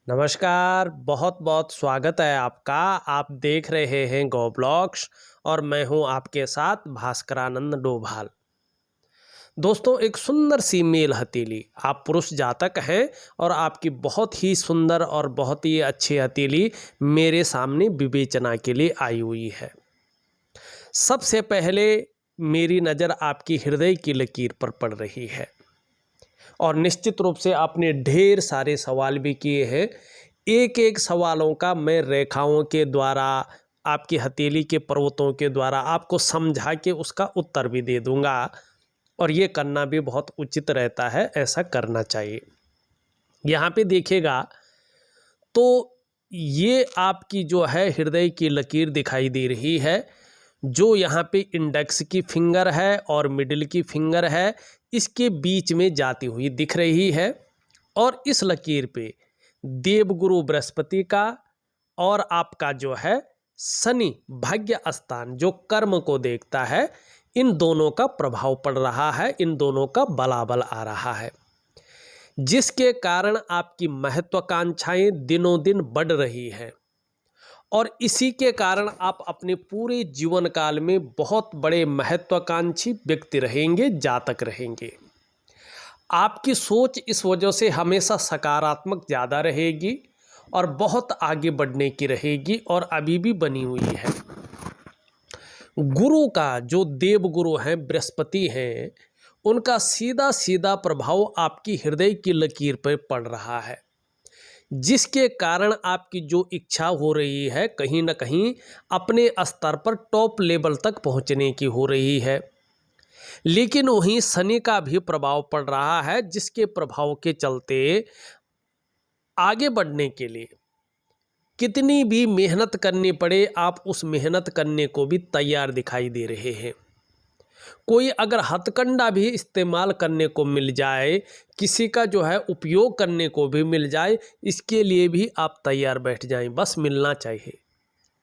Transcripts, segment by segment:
नमस्कार, बहुत बहुत स्वागत है आपका। आप देख रहे हैं गो ब्लॉग्स और मैं हूं आपके साथ भास्करानंद डोभाल। दोस्तों, एक सुंदर सी मेल हथेली, आप पुरुष जातक हैं और आपकी बहुत ही सुंदर और बहुत ही अच्छी हथेली मेरे सामने विवेचना के लिए आई हुई है। सबसे पहले मेरी नज़र आपकी हृदय की लकीर पर पड़ रही है और निश्चित रूप से आपने ढेर सारे सवाल भी किए हैं। एक एक सवालों का मैं रेखाओं के द्वारा, आपकी हथेली के पर्वतों के द्वारा आपको समझा के उसका उत्तर भी दे दूंगा और ये करना भी बहुत उचित रहता है, ऐसा करना चाहिए। यहाँ पे देखिएगा तो ये आपकी जो है हृदय की लकीर दिखाई दे रही है, जो यहाँ पे इंडेक्स की फिंगर है और मिडिल की फिंगर है, इसके बीच में जाती हुई दिख रही है। और इस लकीर पे देवगुरु बृहस्पति का और आपका जो है शनि भाग्य स्थान जो कर्म को देखता है, इन दोनों का प्रभाव पड़ रहा है, इन दोनों का बलाबल आ रहा है, जिसके कारण आपकी महत्वाकांक्षाएं दिनों दिन बढ़ रही हैं और इसी के कारण आप अपने पूरे जीवन काल में बहुत बड़े महत्वाकांक्षी व्यक्ति रहेंगे, जातक रहेंगे। आपकी सोच इस वजह से हमेशा सकारात्मक ज़्यादा रहेगी और बहुत आगे बढ़ने की रहेगी और अभी भी बनी हुई है। गुरु का जो देव गुरु हैं, बृहस्पति हैं, उनका सीधा सीधा प्रभाव आपकी हृदय की लकीर पर पड़ रहा है, जिसके कारण आपकी जो इच्छा हो रही है कहीं ना कहीं अपने स्तर पर टॉप लेवल तक पहुंचने की हो रही है। लेकिन वहीं शनि का भी प्रभाव पड़ रहा है, जिसके प्रभाव के चलते आगे बढ़ने के लिए कितनी भी मेहनत करनी पड़े, आप उस मेहनत करने को भी तैयार दिखाई दे रहे हैं। कोई अगर हथकंडा भी इस्तेमाल करने को मिल जाए, किसी का जो है उपयोग करने को भी मिल जाए, इसके लिए भी आप तैयार बैठ जाएं, बस मिलना चाहिए।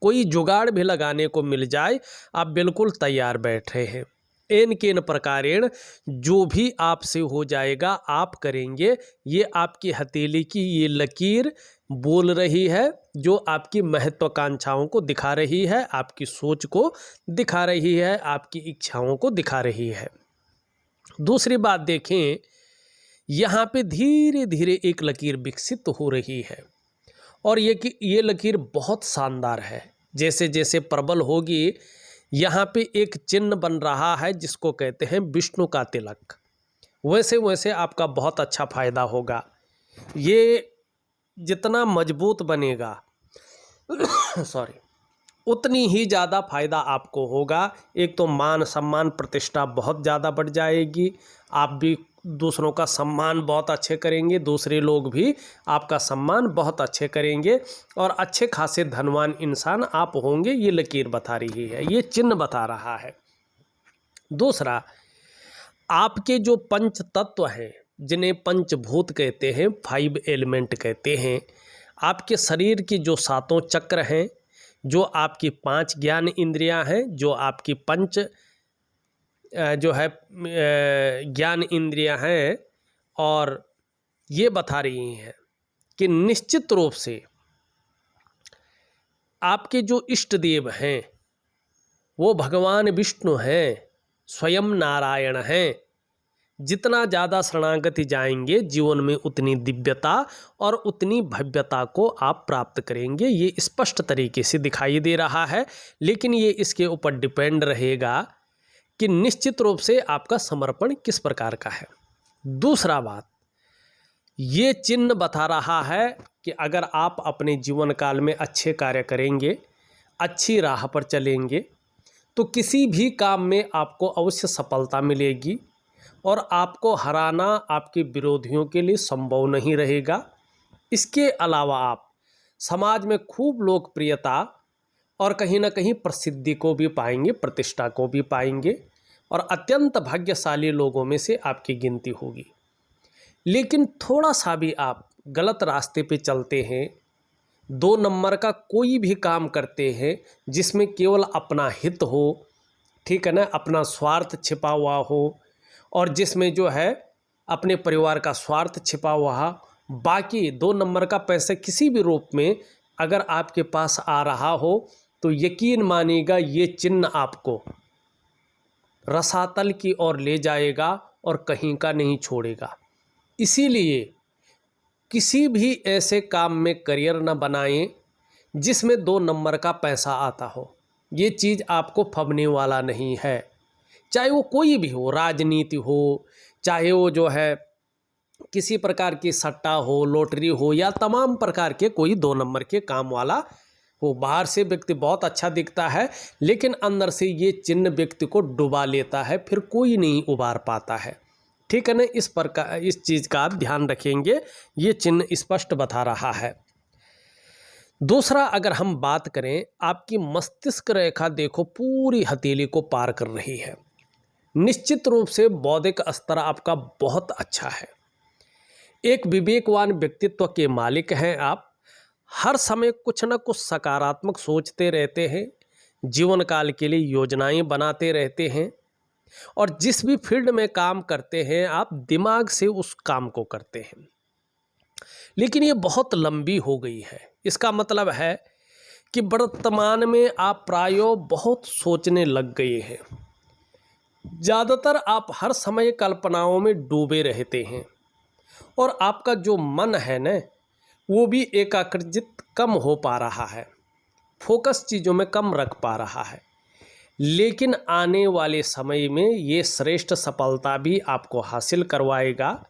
कोई जुगाड़ भी लगाने को मिल जाए, आप बिल्कुल तैयार बैठ रहे हैं। एन केन प्रकारेण जो भी आपसे हो जाएगा आप करेंगे, ये आपकी हथेली की ये लकीर बोल रही है, जो आपकी महत्वाकांक्षाओं को दिखा रही है, आपकी सोच को दिखा रही है, आपकी इच्छाओं को दिखा रही है। दूसरी बात देखें, यहाँ पे धीरे धीरे एक लकीर विकसित हो रही है और ये लकीर बहुत शानदार है। जैसे जैसे प्रबल होगी, यहाँ पे एक चिन्ह बन रहा है जिसको कहते हैं विष्णु का तिलक। वैसे वैसे आपका बहुत अच्छा फायदा होगा। ये जितना मजबूत बनेगा सॉरी, उतनी ही ज़्यादा फायदा आपको होगा। एक तो मान सम्मान प्रतिष्ठा बहुत ज़्यादा बढ़ जाएगी, आप भी दूसरों का सम्मान बहुत अच्छे करेंगे, दूसरे लोग भी आपका सम्मान बहुत अच्छे करेंगे और अच्छे खासे धनवान इंसान आप होंगे, ये लकीर बता रही है, ये चिन्ह बता रहा है। दूसरा, आपके जो पंच तत्व हैं, जिन्हें पंचभूत कहते हैं, 5 एलिमेंट कहते हैं, आपके शरीर की जो 7 चक्र हैं, जो आपकी 5 ज्ञान इंद्रियां हैं, जो आपकी पंच जो है ज्ञान इंद्रियां हैं, और ये बता रही हैं कि निश्चित रूप से आपके जो इष्ट देव हैं वो भगवान विष्णु हैं, स्वयं नारायण हैं। जितना ज़्यादा शरणागति जाएंगे जीवन में, उतनी दिव्यता और उतनी भव्यता को आप प्राप्त करेंगे, ये स्पष्ट तरीके से दिखाई दे रहा है। लेकिन ये इसके ऊपर डिपेंड रहेगा कि निश्चित रूप से आपका समर्पण किस प्रकार का है। दूसरा बात, ये चिन्ह बता रहा है कि अगर आप अपने जीवन काल में अच्छे कार्य करेंगे, अच्छी राह पर चलेंगे, तो किसी भी काम में आपको अवश्य सफलता मिलेगी और आपको हराना आपके विरोधियों के लिए संभव नहीं रहेगा। इसके अलावा आप समाज में खूब लोकप्रियता और कहीं ना कहीं प्रसिद्धि को भी पाएंगे, प्रतिष्ठा को भी पाएंगे और अत्यंत भाग्यशाली लोगों में से आपकी गिनती होगी। लेकिन थोड़ा सा भी आप गलत रास्ते पे चलते हैं, 2 नंबर का कोई भी काम करते हैं जिसमें केवल अपना हित हो, ठीक है ना, अपना स्वार्थ छिपा हुआ हो और जिसमें जो है अपने परिवार का स्वार्थ छिपा हुआ बाकी 2 नंबर का पैसा किसी भी रूप में अगर आपके पास आ रहा हो तो यकीन मानिएगा ये चिन्ह आपको रसातल की ओर ले जाएगा और कहीं का नहीं छोड़ेगा। इसीलिए किसी भी ऐसे काम में करियर न बनाएं जिसमें 2 नंबर का पैसा आता हो। ये चीज़ आपको फबने वाला नहीं है, चाहे वो कोई भी हो, राजनीति हो, चाहे वो जो है किसी प्रकार की सट्टा हो, लॉटरी हो, या तमाम प्रकार के कोई 2 नंबर के काम वाला हो। बाहर से व्यक्ति बहुत अच्छा दिखता है लेकिन अंदर से ये चिन्ह व्यक्ति को डुबा लेता है, फिर कोई नहीं उबार पाता है। ठीक है ना, इस प्रकार इस चीज़ का आप ध्यान रखेंगे, ये चिन्ह स्पष्ट बता रहा है। दूसरा, अगर हम बात करें, आपकी मस्तिष्क रेखा देखो पूरी हथेली को पार कर रही है। निश्चित रूप से बौद्धिक स्तर आपका बहुत अच्छा है, एक विवेकवान व्यक्तित्व के मालिक हैं आप। हर समय कुछ न कुछ सकारात्मक सोचते रहते हैं, जीवन काल के लिए योजनाएं बनाते रहते हैं, और जिस भी फील्ड में काम करते हैं आप दिमाग से उस काम को करते हैं। लेकिन ये बहुत लंबी हो गई है, इसका मतलब है कि वर्तमान में आप प्रायो बहुत सोचने लग गए हैं। ज़्यादातर आप हर समय कल्पनाओं में डूबे रहते हैं और आपका जो मन है न, वो भी एकाग्रचित कम हो पा रहा है, फोकस चीज़ों में कम रख पा रहा है। लेकिन आने वाले समय में ये श्रेष्ठ सफलता भी आपको हासिल करवाएगा,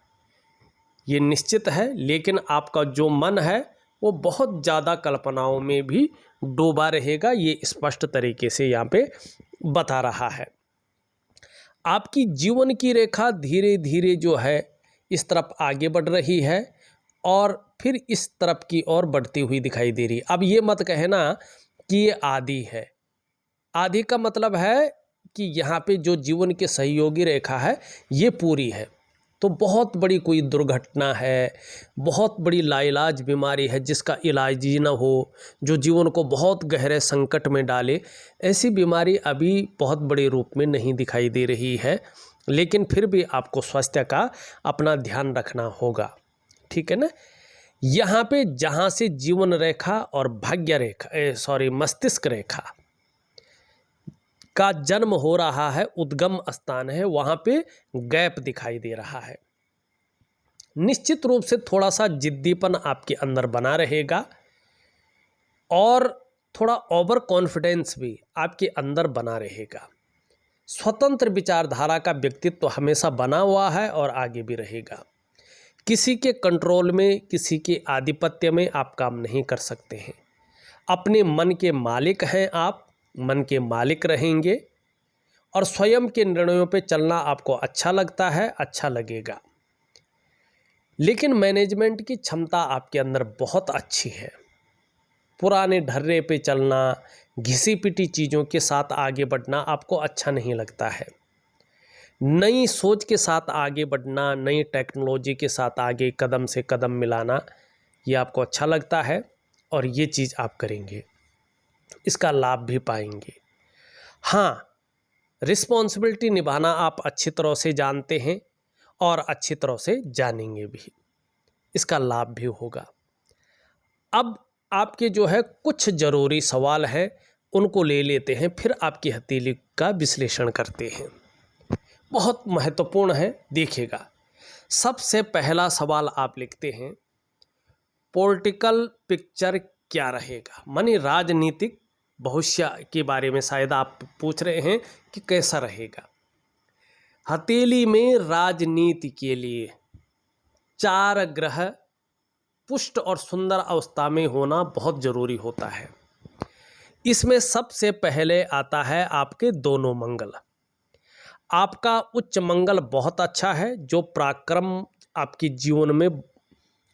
ये निश्चित है। लेकिन आपका जो मन है वो बहुत ज़्यादा कल्पनाओं में भी डूबा रहेगा, ये स्पष्ट तरीके से यहाँ पे बता रहा है। आपकी जीवन की रेखा धीरे धीरे जो है इस तरफ आगे बढ़ रही है और फिर इस तरफ की ओर बढ़ती हुई दिखाई दे रही है। अब ये मत कहना कि ये आदि है। आदि का मतलब है कि यहाँ पे जो जीवन के सहयोगी रेखा है ये पूरी है, तो बहुत बड़ी कोई दुर्घटना है, बहुत बड़ी लाइलाज बीमारी है जिसका इलाज ही न हो, जो जीवन को बहुत गहरे संकट में डाले, ऐसी बीमारी अभी बहुत बड़े रूप में नहीं दिखाई दे रही है। लेकिन फिर भी आपको स्वास्थ्य का अपना ध्यान रखना होगा, ठीक है ना। यहाँ पे जहाँ से जीवन रेखा और भाग्य रेखा मस्तिष्क रेखा का जन्म हो रहा है, उद्गम स्थान है, वहाँ पे गैप दिखाई दे रहा है। निश्चित रूप से थोड़ा सा जिद्दीपन आपके अंदर बना रहेगा और थोड़ा ओवर कॉन्फिडेंस भी आपके अंदर बना रहेगा। स्वतंत्र विचारधारा का व्यक्तित्व हमेशा बना हुआ है और आगे भी रहेगा। किसी के कंट्रोल में, किसी के आधिपत्य में आप काम नहीं कर सकते हैं। अपने मन के मालिक हैं आप, मन के मालिक रहेंगे और स्वयं के निर्णयों पे चलना आपको अच्छा लगता है, अच्छा लगेगा। लेकिन मैनेजमेंट की क्षमता आपके अंदर बहुत अच्छी है। पुराने ढर्रे पे चलना, घिसी पिटी चीज़ों के साथ आगे बढ़ना आपको अच्छा नहीं लगता है। नई सोच के साथ आगे बढ़ना, नई टेक्नोलॉजी के साथ आगे कदम से कदम मिलाना, ये आपको अच्छा लगता है और ये चीज़ आप करेंगे, इसका लाभ भी पाएंगे। हाँ, रिस्पॉन्सिबिलिटी निभाना आप अच्छी तरह से जानते हैं और अच्छी तरह से जानेंगे भी, इसका लाभ भी होगा। अब आपके जो है कुछ ज़रूरी सवाल हैं, उनको ले लेते हैं, फिर आपकी हथेली का विश्लेषण करते हैं। बहुत महत्वपूर्ण है, देखिएगा। सबसे पहला सवाल आप लिखते हैं, पॉलिटिकल पिक्चर क्या रहेगा, मानी राजनीतिक भविष्य के बारे में शायद आप पूछ रहे हैं कि कैसा रहेगा। हथेली में राजनीति के लिए 4 ग्रह पुष्ट और सुंदर अवस्था में होना बहुत ज़रूरी होता है। इसमें सबसे पहले आता है आपके दोनों मंगल। आपका उच्च मंगल बहुत अच्छा है, जो पराक्रम आपके जीवन में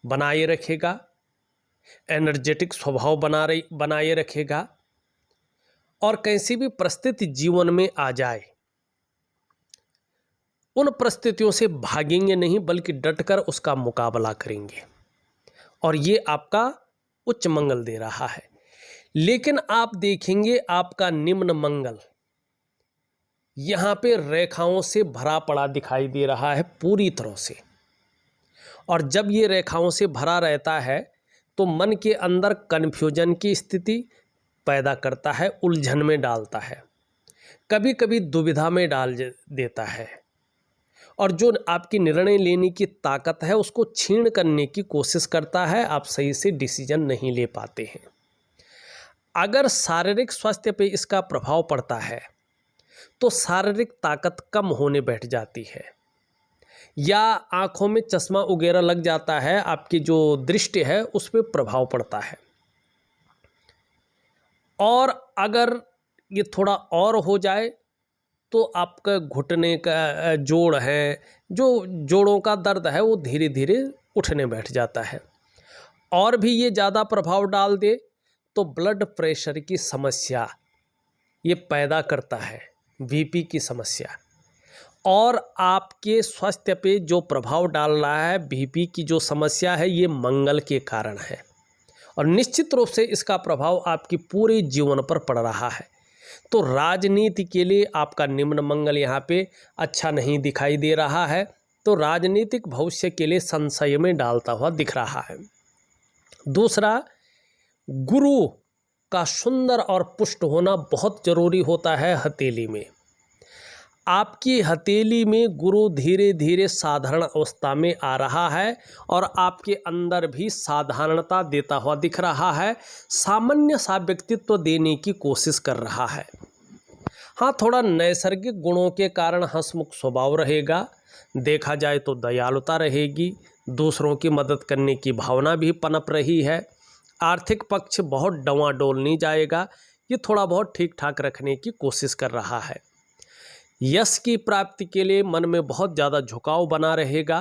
बनाए रखेगा, एनर्जेटिक स्वभाव बनाए रखेगा और कैसी भी परिस्थिति जीवन में आ जाए उन परिस्थितियों से भागेंगे नहीं, बल्कि डटकर उसका मुकाबला करेंगे, और ये आपका उच्च मंगल दे रहा है। लेकिन आप देखेंगे आपका निम्न मंगल यहाँ पे रेखाओं से भरा पड़ा दिखाई दे रहा है पूरी तरह से, और जब ये रेखाओं से भरा रहता है तो मन के अंदर कन्फ्यूजन की स्थिति पैदा करता है, उलझन में डालता है, कभी कभी दुविधा में डाल देता है और जो आपकी निर्णय लेने की ताकत है उसको छीन करने की कोशिश करता है। आप सही से डिसीजन नहीं ले पाते हैं। अगर शारीरिक स्वास्थ्य पे इसका प्रभाव पड़ता है तो शारीरिक ताकत कम होने बैठ जाती है या आँखों में चश्मा वगैरह लग जाता है, आपकी जो दृष्टि है उस पर प्रभाव पड़ता है। और अगर ये थोड़ा और हो जाए तो आपका घुटने का जोड़ है, जो जोड़ों का दर्द है वो धीरे धीरे उठने बैठ जाता है। और भी ये ज़्यादा प्रभाव डाल दे तो ब्लड प्रेशर की समस्या ये पैदा करता है, बीपी की समस्या। और आपके स्वास्थ्य पे जो प्रभाव डाल रहा है, बीपी की जो समस्या है, ये मंगल के कारण है और निश्चित रूप से इसका प्रभाव आपकी पूरे जीवन पर पड़ रहा है। तो राजनीति के लिए आपका निम्न मंगल यहाँ पे अच्छा नहीं दिखाई दे रहा है, तो राजनीतिक भविष्य के लिए संशय में डालता हुआ दिख रहा है। दूसरा, गुरु का सुंदर और पुष्ट होना बहुत जरूरी होता है हथेली में। आपकी हथेली में गुरु धीरे धीरे साधारण अवस्था में आ रहा है और आपके अंदर भी साधारणता देता हुआ दिख रहा है, सामान्य सा व्यक्तित्व देने की कोशिश कर रहा है। हाँ, थोड़ा नैसर्गिक गुणों के कारण हंसमुख स्वभाव रहेगा, देखा जाए तो दयालुता रहेगी, दूसरों की मदद करने की भावना भी पनप रही है। आर्थिक पक्ष बहुत डवाडोल नहीं जाएगा, ये थोड़ा बहुत ठीक ठाक रखने की कोशिश कर रहा है। यश की प्राप्ति के लिए मन में बहुत ज़्यादा झुकाव बना रहेगा।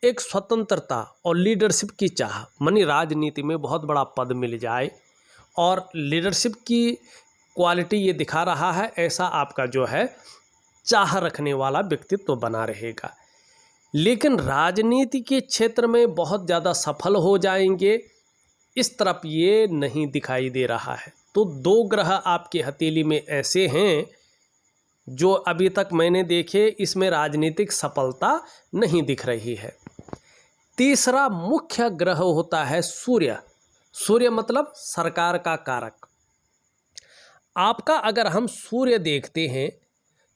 एक स्वतंत्रता और लीडरशिप की चाह, मानी राजनीति में बहुत बड़ा पद मिल जाए और लीडरशिप की क्वालिटी ये दिखा रहा है, ऐसा आपका जो है चाह रखने वाला व्यक्तित्व बना रहेगा। लेकिन राजनीति के क्षेत्र में बहुत ज़्यादा सफल हो जाएंगे, इस तरफ ये नहीं दिखाई दे रहा है। तो दो ग्रह आपके हथेली में ऐसे हैं जो अभी तक मैंने देखे, इसमें राजनीतिक सफलता नहीं दिख रही है। तीसरा मुख्य ग्रह होता है सूर्य। सूर्य मतलब सरकार का कारक। आपका अगर हम सूर्य देखते हैं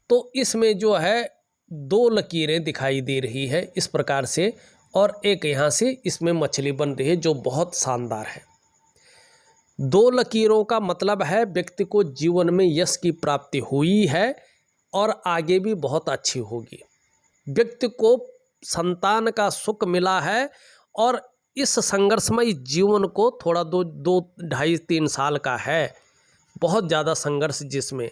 तो इसमें जो है दो लकीरें दिखाई दे रही है इस प्रकार से, और एक यहाँ से इसमें मछली बन रही है जो बहुत शानदार है। दो लकीरों का मतलब है व्यक्ति को जीवन में यश की प्राप्ति हुई है और आगे भी बहुत अच्छी होगी। व्यक्ति को संतान का सुख मिला है और इस संघर्षमय जीवन को थोड़ा 2-2.5-3 साल का है, बहुत ज़्यादा संघर्ष, जिसमें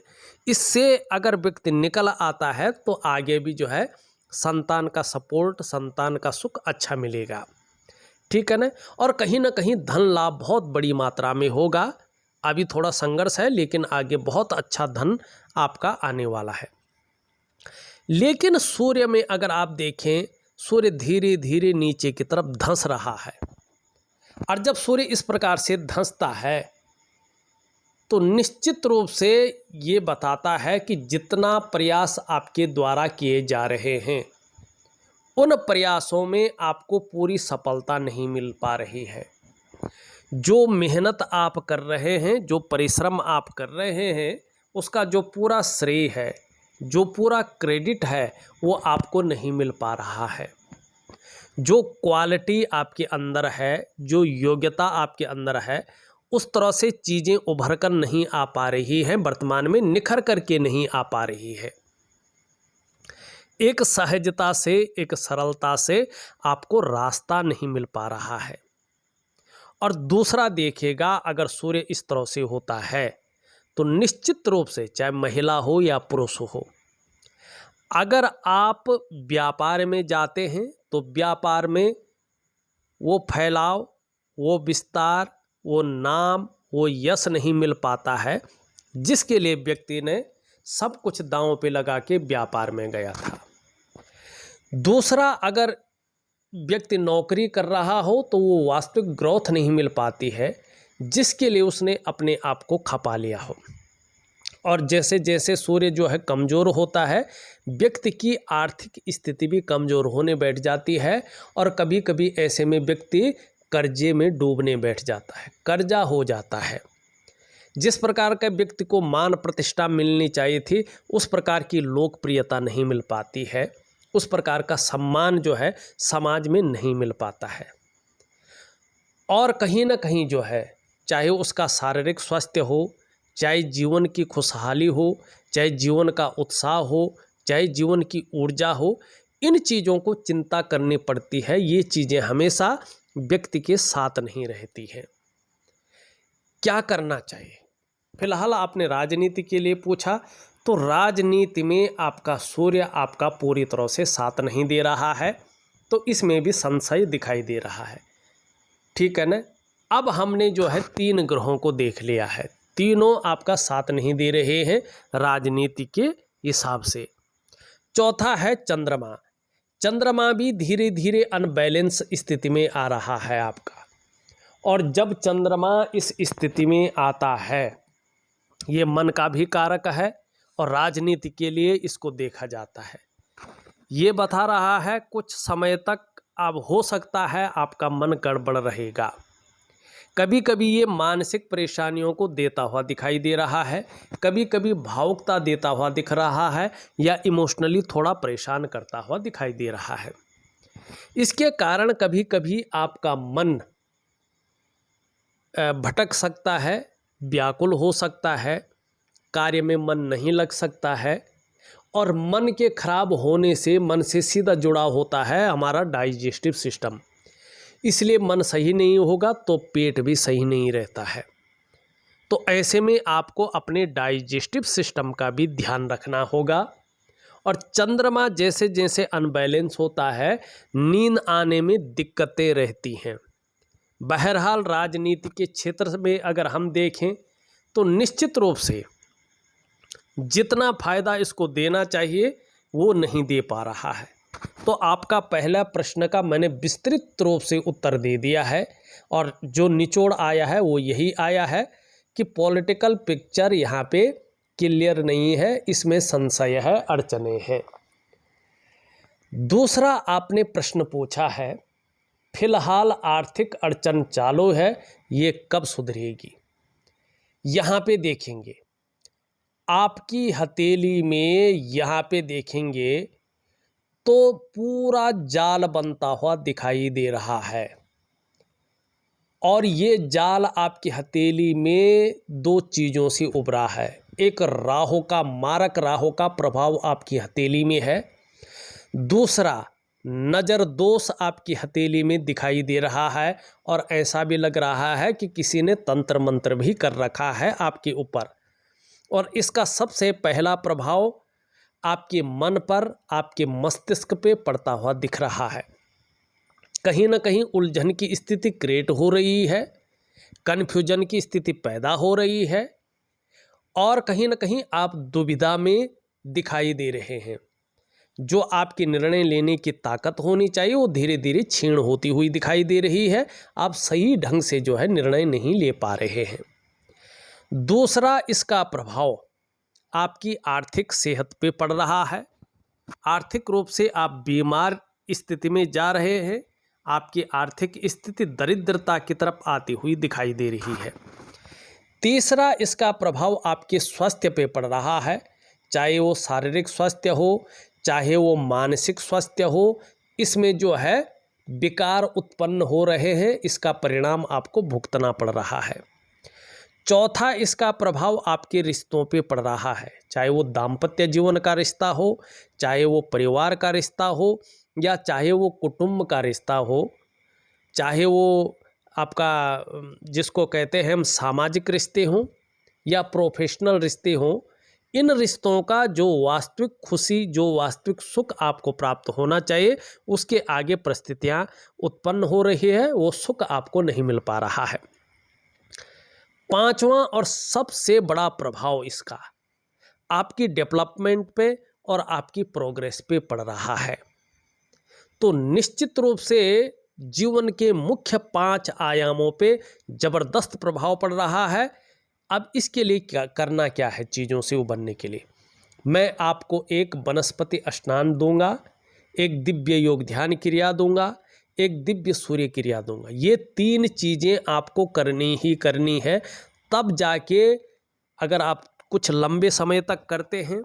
इससे अगर व्यक्ति निकल आता है तो आगे भी जो है संतान का सपोर्ट, संतान का सुख अच्छा मिलेगा, ठीक है ना। और कहीं ना कहीं धन लाभ बहुत बड़ी मात्रा में होगा। अभी थोड़ा संघर्ष है लेकिन आगे बहुत अच्छा धन आपका आने वाला है। लेकिन सूर्य में अगर आप देखें, सूर्य धीरे धीरे नीचे की तरफ धंस रहा है और जब सूर्य इस प्रकार से धंसता है तो निश्चित रूप से ये बताता है कि जितना प्रयास आपके द्वारा किए जा रहे हैं उन प्रयासों में आपको पूरी सफलता नहीं मिल पा रही है। जो मेहनत आप कर रहे हैं, जो परिश्रम आप कर रहे हैं, उसका जो पूरा श्रेय है, जो पूरा क्रेडिट है, वो आपको नहीं मिल पा रहा है। जो क्वालिटी आपके अंदर है, जो योग्यता आपके अंदर है, उस तरह से चीज़ें उभर कर नहीं आ पा रही हैं, वर्तमान में निखर करके नहीं आ पा रही है। एक सहजता से, एक सरलता से आपको रास्ता नहीं मिल पा रहा है। और दूसरा देखिएगा, अगर सूर्य इस तरह से होता है तो निश्चित रूप से चाहे महिला हो या पुरुष हो, अगर आप व्यापार में जाते हैं तो व्यापार में वो फैलाव, वो विस्तार, वो नाम, वो यश नहीं मिल पाता है जिसके लिए व्यक्ति ने सब कुछ दांव पे लगा के व्यापार में गया था। दूसरा, अगर व्यक्ति नौकरी कर रहा हो तो वो वास्तविक ग्रोथ नहीं मिल पाती है जिसके लिए उसने अपने आप को खपा लिया हो। और जैसे जैसे सूर्य जो है कमज़ोर होता है, व्यक्ति की आर्थिक स्थिति भी कमज़ोर होने बैठ जाती है और कभी कभी ऐसे में व्यक्ति कर्जे में डूबने बैठ जाता है, कर्जा हो जाता है। जिस प्रकार का व्यक्ति को मान प्रतिष्ठा मिलनी चाहिए थी, उस प्रकार की लोकप्रियता नहीं मिल पाती है, उस प्रकार का सम्मान जो है समाज में नहीं मिल पाता है। और कहीं ना कहीं जो है, चाहे उसका शारीरिक स्वास्थ्य हो, चाहे जीवन की खुशहाली हो, चाहे जीवन का उत्साह हो, चाहे जीवन की ऊर्जा हो, इन चीज़ों को चिंता करनी पड़ती है। ये चीज़ें हमेशा व्यक्ति के साथ नहीं रहती हैं। क्या करना चाहिए? फिलहाल आपने राजनीति के लिए पूछा, तो राजनीति में आपका सूर्य आपका पूरी तरह से साथ नहीं दे रहा है, तो इसमें भी संशय दिखाई दे रहा है। ठीक है ना। अब हमने जो है 3 ग्रहों को देख लिया है, तीनों आपका साथ नहीं दे रहे हैं राजनीति के हिसाब से। चौथा है चंद्रमा। चंद्रमा भी धीरे धीरे अनबैलेंस स्थिति में आ रहा है आपका, और जब चंद्रमा इस स्थिति में आता है, ये मन का भी कारक है और राजनीति के लिए इसको देखा जाता है। ये बता रहा है कुछ समय तक अब हो सकता है आपका मन गड़बड़ रहेगा। कभी कभी ये मानसिक परेशानियों को देता हुआ दिखाई दे रहा है, कभी कभी भावुकता देता हुआ दिख रहा है, या इमोशनली थोड़ा परेशान करता हुआ दिखाई दे रहा है। इसके कारण कभी कभी आपका मन भटक सकता है, व्याकुल हो सकता है, कार्य में मन नहीं लग सकता है, और मन के खराब होने से मन से सीधा जुड़ा होता है हमारा डाइजेस्टिव सिस्टम। इसलिए मन सही नहीं होगा तो पेट भी सही नहीं रहता है। तो ऐसे में आपको अपने डाइजेस्टिव सिस्टम का भी ध्यान रखना होगा। और चंद्रमा जैसे जैसे अनबैलेंस होता है, नींद आने में दिक्कतें रहती हैं। बहरहाल राजनीति के क्षेत्र में अगर हम देखें तो निश्चित रूप से जितना फायदा इसको देना चाहिए वो नहीं दे पा रहा है। तो आपका पहला प्रश्न का मैंने विस्तृत रूप से उत्तर दे दिया है, और जो निचोड़ आया है वो यही आया है कि पॉलिटिकल पिक्चर यहाँ पे क्लियर नहीं है, इसमें संशय है, अड़चने हैं। दूसरा आपने प्रश्न पूछा है, फिलहाल आर्थिक अड़चन चालू है, ये कब सुधरेगी? यहाँ पे देखेंगे आपकी हथेली में, यहाँ पे देखेंगे तो पूरा जाल बनता हुआ दिखाई दे रहा है, और ये जाल आपकी हथेली में 2 चीज़ों से उभरा है। एक राहु का, मारक राहु का प्रभाव आपकी हथेली में है। दूसरा नज़र दोष आपकी हथेली में दिखाई दे रहा है, और ऐसा भी लग रहा है कि किसी ने तंत्र मंत्र भी कर रखा है आपके ऊपर। और इसका सबसे पहला प्रभाव आपके मन पर, आपके मस्तिष्क पे पड़ता हुआ दिख रहा है। कहीं ना कहीं उलझन की स्थिति क्रिएट हो रही है, कन्फ्यूजन की स्थिति पैदा हो रही है, और कहीं ना कहीं आप दुविधा में दिखाई दे रहे हैं। जो आपके निर्णय लेने की ताकत होनी चाहिए वो धीरे धीरे क्षीण होती हुई दिखाई दे रही है। आप सही ढंग से जो है निर्णय नहीं ले पा रहे हैं। दूसरा इसका प्रभाव आपकी आर्थिक सेहत पे पड़ रहा है। आर्थिक रूप से आप बीमार स्थिति में जा रहे हैं, आपकी आर्थिक स्थिति दरिद्रता की तरफ आती हुई दिखाई दे रही है। तीसरा इसका प्रभाव आपके स्वास्थ्य पे पड़ रहा है, चाहे वो शारीरिक स्वास्थ्य हो, चाहे वो मानसिक स्वास्थ्य हो। इसमें जो है विकार उत्पन्न हो रहे हैं, इसका परिणाम आपको भुगतना पड़ रहा है। चौथा इसका प्रभाव आपके रिश्तों पे पड़ रहा है, चाहे वो दाम्पत्य जीवन का रिश्ता हो, चाहे वो परिवार का रिश्ता हो, या चाहे वो कुटुंब का रिश्ता हो, चाहे वो आपका जिसको कहते हैं हम सामाजिक रिश्ते हों या प्रोफेशनल रिश्ते हों। इन रिश्तों का जो वास्तविक खुशी, जो वास्तविक सुख आपको प्राप्त होना चाहिए, उसके आगे परिस्थितियाँ उत्पन्न हो रही है, वो सुख आपको नहीं मिल पा रहा है। पांचवा और सबसे बड़ा प्रभाव इसका आपकी डेवलपमेंट पे और आपकी प्रोग्रेस पे पड़ रहा है। तो निश्चित रूप से जीवन के मुख्य 5 आयामों पे ज़बरदस्त प्रभाव पड़ रहा है। अब इसके लिए क्या करना क्या है, चीज़ों से उबरने के लिए मैं आपको एक वनस्पति स्नान दूंगा, एक दिव्य योग ध्यान क्रिया दूंगा, एक दिव्य सूर्य क्रिया दूंगा। ये 3 चीज़ें आपको करनी ही करनी है। तब जाके अगर आप कुछ लंबे समय तक करते हैं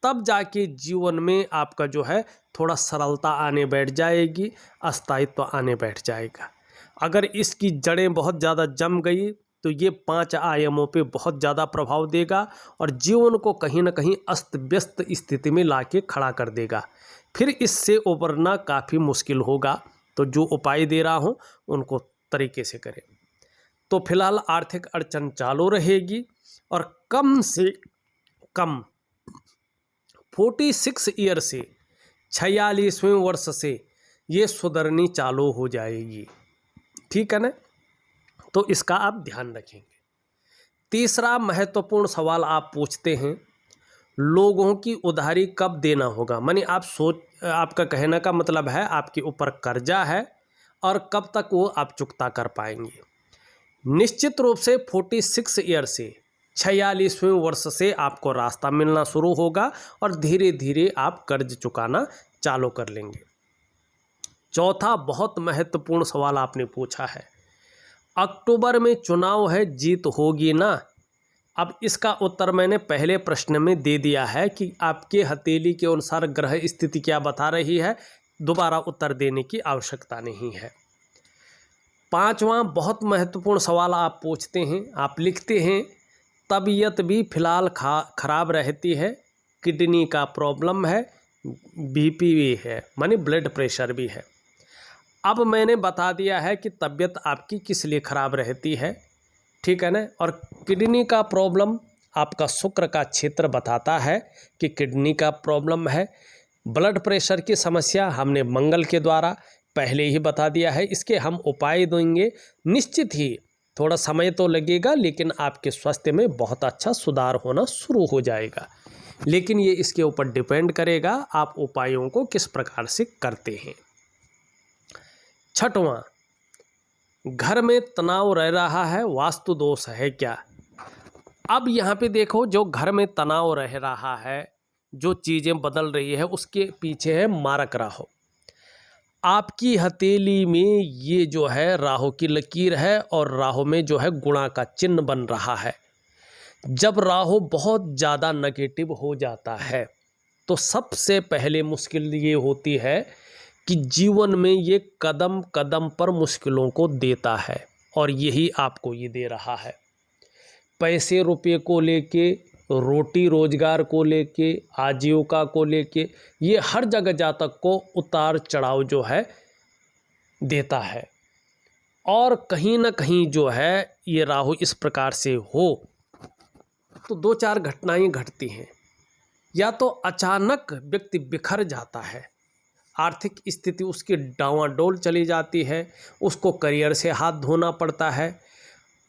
तब जाके जीवन में आपका जो है थोड़ा सरलता आने बैठ जाएगी, स्थायित्व आने बैठ जाएगा। अगर इसकी जड़ें बहुत ज़्यादा जम गई तो ये 5 आयामों पे बहुत ज़्यादा प्रभाव देगा और जीवन को कहीं ना कहीं अस्त व्यस्त स्थिति में लाके खड़ा कर देगा। फिर इससे उबरना काफ़ी मुश्किल होगा। तो जो उपाय दे रहा हूँ उनको तरीके से करें। तो फिलहाल आर्थिक अड़चन चालू रहेगी और कम से कम 46 ईयर से 46वें वर्ष से ये सुधरनी चालू हो जाएगी। ठीक है ना? तो इसका आप ध्यान रखेंगे। तीसरा महत्वपूर्ण सवाल आप पूछते हैं, लोगों की उधारी कब देना होगा। माने आपका कहने का मतलब है आपके ऊपर कर्जा है और कब तक वो आप चुकता कर पाएंगे। निश्चित रूप से 46 ईयर से 46वें वर्ष से आपको रास्ता मिलना शुरू होगा और धीरे धीरे आप कर्ज चुकाना चालू कर लेंगे। चौथा बहुत महत्वपूर्ण सवाल आपने पूछा है, अक्टूबर में चुनाव है, जीत होगी ना। अब इसका उत्तर मैंने पहले प्रश्न में दे दिया है कि आपके हथेली के अनुसार ग्रह स्थिति क्या बता रही है, दोबारा उत्तर देने की आवश्यकता नहीं है। पांचवा बहुत महत्वपूर्ण सवाल आप पूछते हैं, आप लिखते हैं तबीयत भी फिलहाल खराब रहती है, किडनी का प्रॉब्लम है, बीपी भी है, माने ब्लड प्रेशर भी है। अब मैंने बता दिया है कि तबीयत आपकी किस लिए खराब रहती है, ठीक है ना। और किडनी का प्रॉब्लम आपका शुक्र का क्षेत्र बताता है कि किडनी का प्रॉब्लम है। ब्लड प्रेशर की समस्या हमने मंगल के द्वारा पहले ही बता दिया है, इसके हम उपाय देंगे। निश्चित ही थोड़ा समय तो लगेगा लेकिन आपके स्वास्थ्य में बहुत अच्छा सुधार होना शुरू हो जाएगा, लेकिन ये इसके ऊपर डिपेंड करेगा आप उपायों को किस प्रकार से करते हैं। छठवां, घर में तनाव रह रहा है, वास्तु दोष है क्या। अब यहाँ पे देखो, जो घर में तनाव रह रहा है, जो चीज़ें बदल रही है, उसके पीछे है मारक राहु। आपकी हथेली में ये जो है राहु की लकीर है और राहु में जो है गुणा का चिन्ह बन रहा है। जब राहु बहुत ज़्यादा नेगेटिव हो जाता है तो सबसे पहले मुश्किल ये होती है कि जीवन में ये कदम कदम पर मुश्किलों को देता है और यही आपको ये दे रहा है। पैसे रुपये को लेके, रोटी रोजगार को लेके, आजीविका को लेके, ये हर जगह जातक को उतार चढ़ाव जो है देता है। और कहीं ना कहीं जो है ये राहु इस प्रकार से हो तो 2-4 घटनाएं घटती हैं। या तो अचानक व्यक्ति बिखर जाता है, आर्थिक स्थिति उसकी डावाडोल चली जाती है, उसको करियर से हाथ धोना पड़ता है,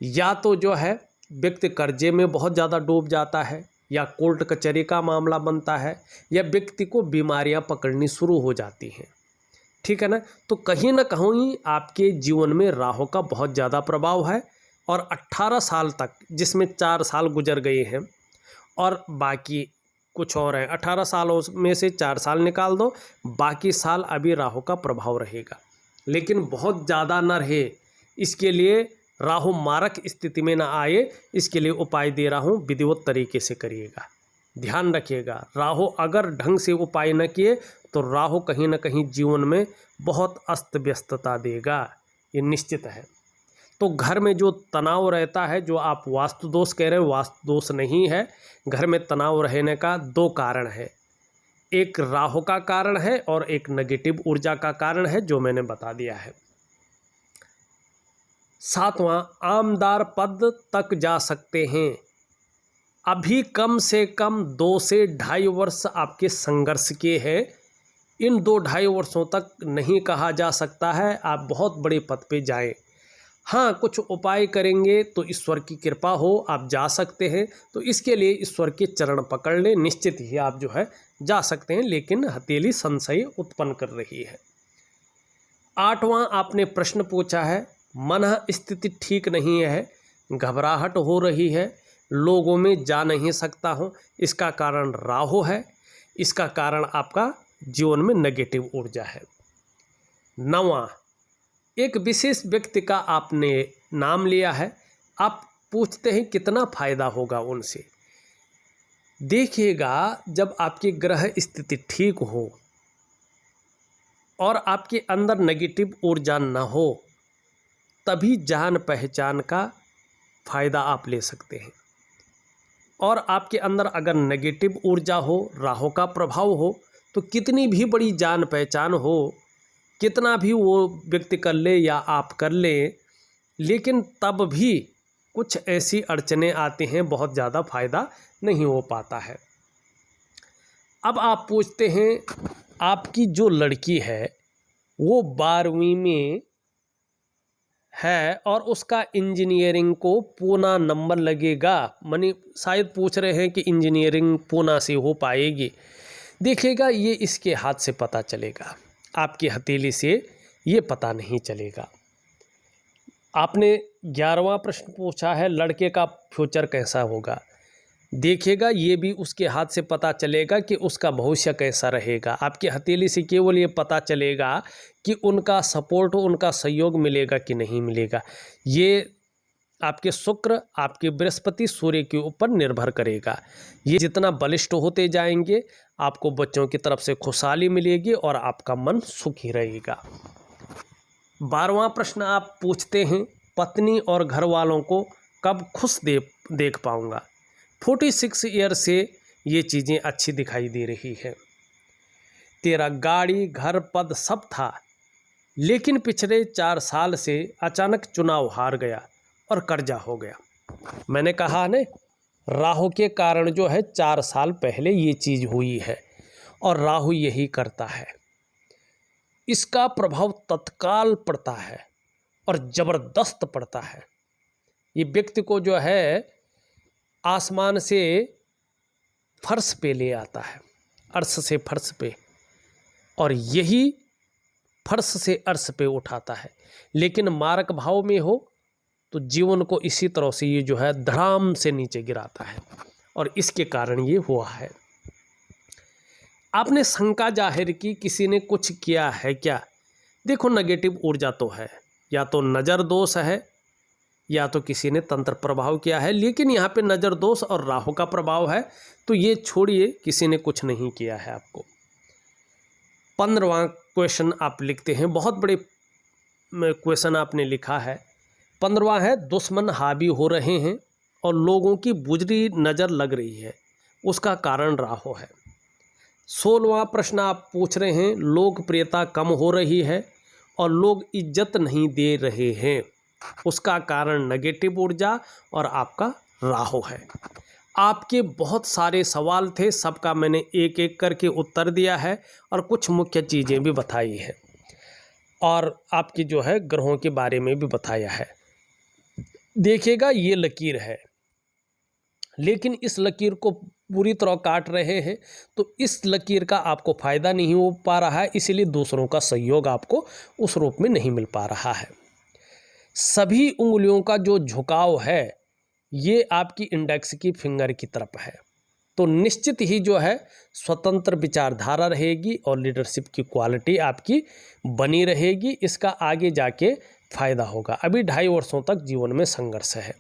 या तो जो है व्यक्ति कर्जे में बहुत ज़्यादा डूब जाता है, या कोर्ट कचहरी का मामला बनता है, या व्यक्ति को बीमारियां पकड़नी शुरू हो जाती हैं। ठीक है ना। तो कहीं ना कहीं आपके जीवन में राहु का बहुत ज़्यादा प्रभाव है और 18 साल तक, जिसमें 4 साल गुजर गए हैं और बाकी कुछ और हैं, 18 सालों में से 4 साल निकाल दो, बाकी साल अभी राहु का प्रभाव रहेगा, लेकिन बहुत ज़्यादा न रहे। इसके लिए राहु मारक स्थिति में ना आए, इसके लिए उपाय दे रहा हूँ, विधिवत तरीके से करिएगा। ध्यान रखिएगा, राहु अगर ढंग से उपाय न किए तो राहु कहीं ना कहीं जीवन में बहुत अस्त व्यस्तता देगा, ये निश्चित है। तो घर में जो तनाव रहता है, जो आप वास्तु दोष कह रहे हो, वास्तु दोष नहीं है। घर में तनाव रहने का 2 कारण है, एक राहु का कारण है और एक नेगेटिव ऊर्जा का कारण है, जो मैंने बता दिया है। 7वां, आमदार पद तक जा सकते हैं। अभी कम से कम 2 से 2.5 वर्ष आपके संघर्ष के हैं। इन 2-2.5 वर्षों तक नहीं कहा जा सकता है आप बहुत बड़े पद पे जाएं। हाँ, कुछ उपाय करेंगे तो ईश्वर की कृपा हो आप जा सकते हैं, तो इसके लिए ईश्वर के चरण पकड़ लें, निश्चित ही आप जो है जा सकते हैं, लेकिन हथेली संशय उत्पन्न कर रही है। 8वां आपने प्रश्न पूछा है, मन स्थिति ठीक नहीं है, घबराहट हो रही है, लोगों में जा नहीं सकता हूँ, इसका कारण राहु है, इसका कारण आपका जीवन में नेगेटिव ऊर्जा है। 9वां, एक विशेष व्यक्ति का आपने नाम लिया है, आप पूछते हैं कितना फायदा होगा उनसे। देखिएगा, जब आपकी ग्रह स्थिति ठीक हो और आपके अंदर नेगेटिव ऊर्जा न हो, तभी जान पहचान का फायदा आप ले सकते हैं। और आपके अंदर अगर नेगेटिव ऊर्जा हो, राहु का प्रभाव हो, तो कितनी भी बड़ी जान पहचान हो, कितना भी वो व्यक्ति कर ले या आप कर लें, लेकिन तब भी कुछ ऐसी अड़चनें आती हैं, बहुत ज़्यादा फायदा नहीं हो पाता है। अब आप पूछते हैं, आपकी जो लड़की है वो 12वीं में है और उसका इंजीनियरिंग को पूना नंबर लगेगा, मानी शायद पूछ रहे हैं कि इंजीनियरिंग पूना से हो पाएगी। देखिएगा, ये इसके हाथ से पता चलेगा, आपकी हथेली से ये पता नहीं चलेगा। आपने 11वां प्रश्न पूछा है, लड़के का फ्यूचर कैसा होगा। देखिएगा, ये भी उसके हाथ से पता चलेगा कि उसका भविष्य कैसा रहेगा। आपकी हथेली से केवल ये पता चलेगा कि उनका सपोर्ट, उनका सहयोग मिलेगा कि नहीं मिलेगा। ये आपके शुक्र, आपके बृहस्पति, सूर्य के ऊपर निर्भर करेगा। ये जितना बलिष्ठ होते जाएंगे, आपको बच्चों की तरफ से खुशहाली मिलेगी और आपका मन सुखी रहेगा। 12वां प्रश्न आप पूछते हैं, पत्नी और घर वालों को कब खुश देख पाऊंगा। 46 ईयर से ये चीज़ें अच्छी दिखाई दे रही है। तेरा गाड़ी, घर, पद सब था, लेकिन पिछले 4 साल से अचानक चुनाव हार गया और कर्जा हो गया। मैंने कहा ने, राहु के कारण जो है 4 साल पहले ये चीज़ हुई है और राहु यही करता है। इसका प्रभाव तत्काल पड़ता है और ज़बरदस्त पड़ता है। ये व्यक्ति को जो है आसमान से फर्श पे ले आता है, अर्श से फर्श पे, और यही फर्श से अर्श पे उठाता है। लेकिन मारक भाव में हो तो जीवन को इसी तरह से ये जो है धड़ाम से नीचे गिराता है और इसके कारण ये हुआ है। आपने शंका जाहिर की किसी ने कुछ किया है क्या। देखो, नेगेटिव ऊर्जा तो है, या तो नज़र दोष है या तो किसी ने तंत्र प्रभाव किया है, लेकिन यहाँ पे नज़र दोष और राहु का प्रभाव है, तो ये छोड़िए, किसी ने कुछ नहीं किया है आपको। 15वां क्वेश्चन आप लिखते हैं, बहुत बड़े क्वेश्चन आपने लिखा है। 15वां है, दुश्मन हावी हो रहे हैं और लोगों की बुरी नज़र लग रही है, उसका कारण राहु है। 16वां प्रश्न आप पूछ रहे हैं, लोकप्रियता कम हो रही है और लोग इज्जत नहीं दे रहे हैं, उसका कारण नेगेटिव ऊर्जा और आपका राहु है। आपके बहुत सारे सवाल थे, सबका मैंने एक एक करके उत्तर दिया है और कुछ मुख्य चीज़ें भी बताई है और आपकी जो है ग्रहों के बारे में भी बताया है। देखिएगा, ये लकीर है, लेकिन इस लकीर को पूरी तरह काट रहे हैं, तो इस लकीर का आपको फ़ायदा नहीं हो पा रहा है, इसलिए दूसरों का सहयोग आपको उस रूप में नहीं मिल पा रहा है। सभी उंगलियों का जो झुकाव है ये आपकी इंडेक्स की फिंगर की तरफ है, तो निश्चित ही जो है स्वतंत्र विचारधारा रहेगी और लीडरशिप की क्वालिटी आपकी बनी रहेगी। इसका आगे जाके फायदा होगा। अभी 2.5 वर्षों तक जीवन में संघर्ष है।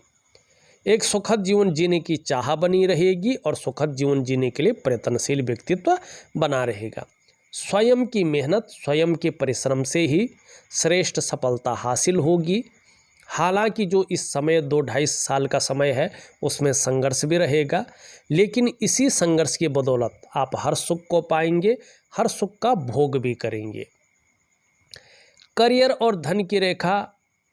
एक सुखद जीवन जीने की चाह बनी रहेगी और सुखद जीवन जीने के लिए प्रयत्नशील व्यक्तित्व बना रहेगा। स्वयं की मेहनत, स्वयं के परिश्रम से ही श्रेष्ठ सफलता हासिल होगी। हालांकि जो इस समय 2-2.5 साल का समय है उसमें संघर्ष भी रहेगा, लेकिन इसी संघर्ष की बदौलत आप हर सुख को पाएंगे, हर सुख का भोग भी करेंगे। करियर और धन की रेखा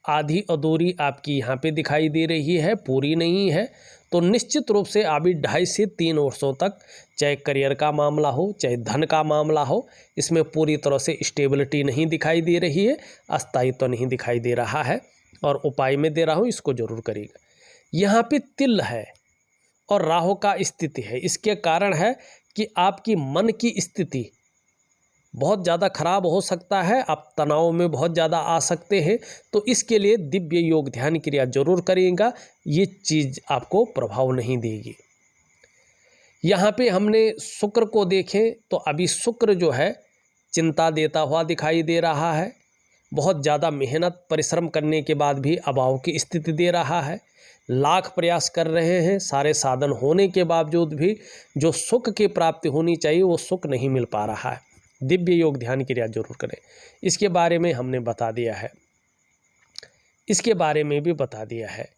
आधी अधूरी आपकी यहाँ पे दिखाई दे रही है, पूरी नहीं है, तो निश्चित रूप से अभी 2.5 से 3 वर्षों तक चाहे करियर का मामला हो चाहे धन का मामला हो, इसमें पूरी तरह से स्टेबिलिटी नहीं दिखाई दे रही है, अस्थायित्व नहीं दिखाई दे रहा है। और उपाय में दे रहा हूँ, इसको जरूर करिएगा। यहाँ पे तिल है और राहु का स्थिति है, इसके कारण है कि आपकी मन की स्थिति बहुत ज़्यादा खराब हो सकता है, आप तनाव में बहुत ज़्यादा आ सकते हैं। तो इसके लिए दिव्य योग ध्यान क्रिया जरूर करिएगा, ये चीज़ आपको प्रभाव नहीं देगी। यहाँ पे हमने शुक्र को देखें तो अभी शुक्र जो है चिंता देता हुआ दिखाई दे रहा है। बहुत ज़्यादा मेहनत परिश्रम करने के बाद भी अभाव की स्थिति दे रहा है। लाख प्रयास कर रहे हैं, सारे साधन होने के बावजूद भी जो सुख की प्राप्ति होनी चाहिए वो सुख नहीं मिल पा रहा है। दिव्य योग ध्यान क्रिया जरूर करें, इसके बारे में हमने बता दिया है। इसके बारे में भी बता दिया है।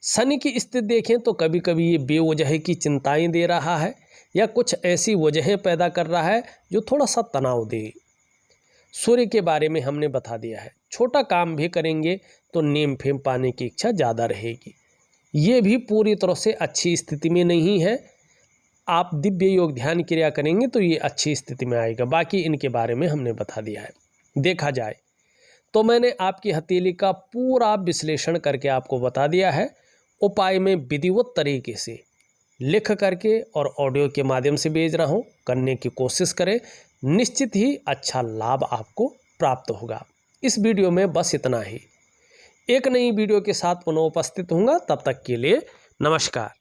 शनि की स्थिति देखें तो कभी कभी ये बेवजह की चिंताएं दे रहा है या कुछ ऐसी वजहें पैदा कर रहा है जो थोड़ा सा तनाव दे। सूर्य के बारे में हमने बता दिया है, छोटा काम भी करेंगे तो नेम फेम पाने की इच्छा ज़्यादा रहेगी। ये भी पूरी तरह से अच्छी स्थिति में नहीं है। आप दिव्य योग ध्यान क्रिया करेंगे तो ये अच्छी स्थिति में आएगा। बाकी इनके बारे में हमने बता दिया है। देखा जाए तो मैंने आपकी हथेली का पूरा विश्लेषण करके आपको बता दिया है। उपाय में विधिवत तरीके से लिख करके और ऑडियो के माध्यम से भेज रहा हूँ, करने की कोशिश करें, निश्चित ही अच्छा लाभ आपको प्राप्त होगा। इस वीडियो में बस इतना ही। एक नई वीडियो के साथ पुनः उपस्थित होऊंगा, तब तक के लिए नमस्कार।